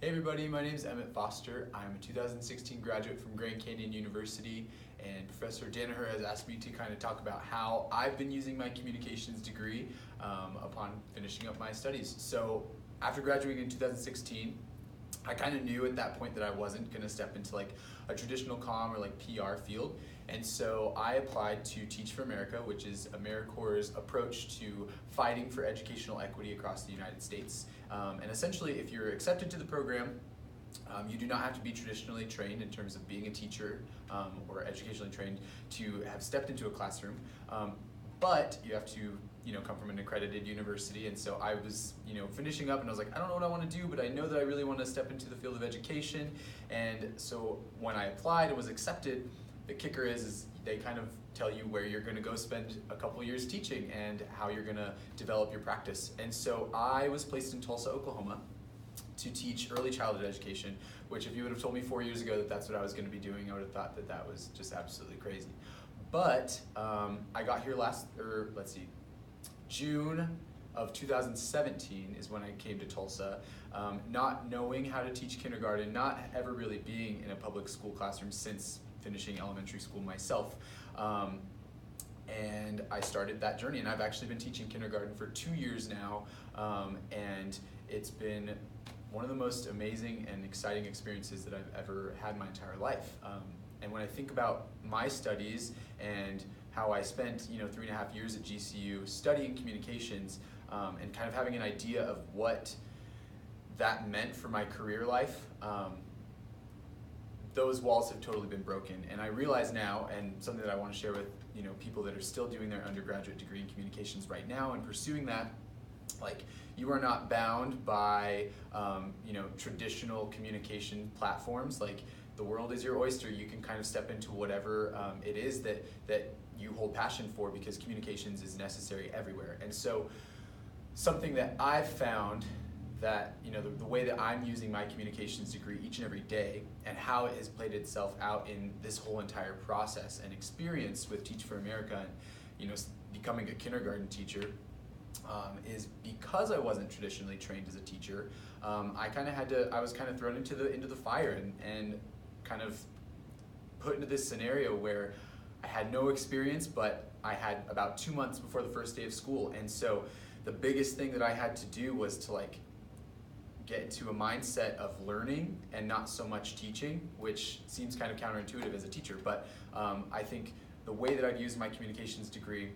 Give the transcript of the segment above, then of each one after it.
Hey everybody, my name is Emmett Foster. I'm a 2016 graduate from Grand Canyon University, and Professor Danaher has asked me to kind of talk about how I've been using my communications degree upon finishing up my studies. So after graduating in 2016, I kind of knew at that point that I wasn't going to step into like a traditional comm or like PR field, and so I applied to Teach for America, which is AmeriCorps' approach to fighting for educational equity across the United States. And essentially, if you're accepted to the program, you do not have to be traditionally trained in terms of being a teacher or educationally trained to have stepped into a classroom, but you have to come from an accredited university. And so I was finishing up and I was like, I don't know what I want to do, but I know that I really want to step into the field of education. And so when I applied and was accepted, the kicker is they kind of tell you where you're going to go spend a couple years teaching and how you're going to develop your practice. And so I was placed in Tulsa, Oklahoma to teach early childhood education, which if you would have told me 4 years ago that that's what I was going to be doing, I would have thought that that was just absolutely crazy. But I got here June of 2017 is when I came to Tulsa, not knowing how to teach kindergarten, not ever really being in a public school classroom since finishing elementary school myself. And I started that journey, and I've actually been teaching kindergarten for 2 years now, and it's been one of the most amazing and exciting experiences that I've ever had in my entire life. And when I think about my studies and how I spent 3.5 years at GCU studying communications and kind of having an idea of what that meant for my career life, those walls have totally been broken. And I realize now, and something that I want to share with people that are still doing their undergraduate degree in communications right now and pursuing that, like, you are not bound by traditional communication platforms. Like, the world is your oyster. You can kind of step into whatever it is that you hold passion for, because communications is necessary everywhere. And so something that I've found that the way that I'm using my communications degree each and every day, and how it has played itself out in this whole entire process and experience with Teach for America and becoming a kindergarten teacher, is because I wasn't traditionally trained as a teacher. I was kind of thrown into the fire and kind of put into this scenario where I had no experience, but I had about 2 months before the first day of school. And so the biggest thing that I had to do was to get into a mindset of learning and not so much teaching, which seems kind of counterintuitive as a teacher. But I think the way that I've used my communications degree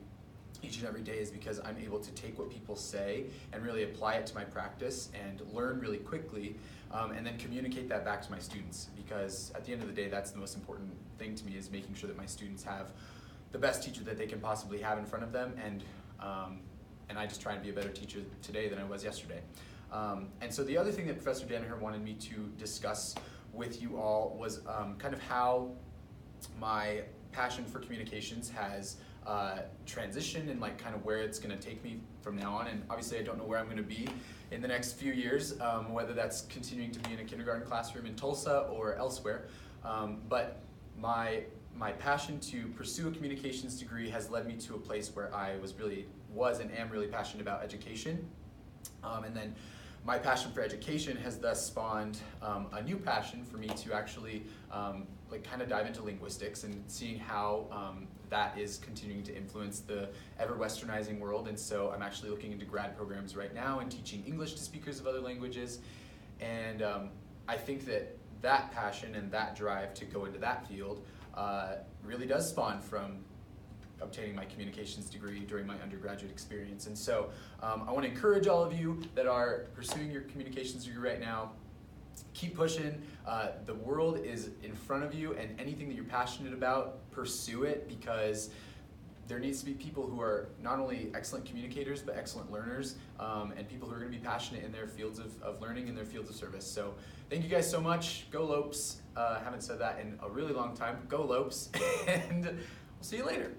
each and every day is because I'm able to take what people say and really apply it to my practice and learn really quickly, and then communicate that back to my students, because at the end of the day, that's the most important thing to me, is making sure that my students have the best teacher that they can possibly have in front of them, and I just try and be a better teacher today than I was yesterday. And so the other thing that Professor Danaher wanted me to discuss with you all was kind of how my passion for communications has transition and kind of where it's going to take me from now on. And obviously I don't know where I'm going to be in the next few years, whether that's continuing to be in a kindergarten classroom in Tulsa or elsewhere. But my passion to pursue a communications degree has led me to a place where I was and am really passionate about education. And then my passion for education has thus spawned a new passion for me to actually kind of dive into linguistics and seeing how that is continuing to influence the ever-westernizing world. And so I'm actually looking into grad programs right now and teaching English to speakers of other languages. And I think that passion and that drive to go into that field really does spawn from obtaining my communications degree during my undergraduate experience. And so I want to encourage all of you that are pursuing your communications degree right now, keep pushing. The world is in front of you, and anything that you're passionate about, pursue it, because there needs to be people who are not only excellent communicators, but excellent learners, and people who are going to be passionate in their fields of learning and their fields of service. So thank you guys so much. Go Lopes. Haven't said that in a really long time. Go Lopes, and we'll see you later.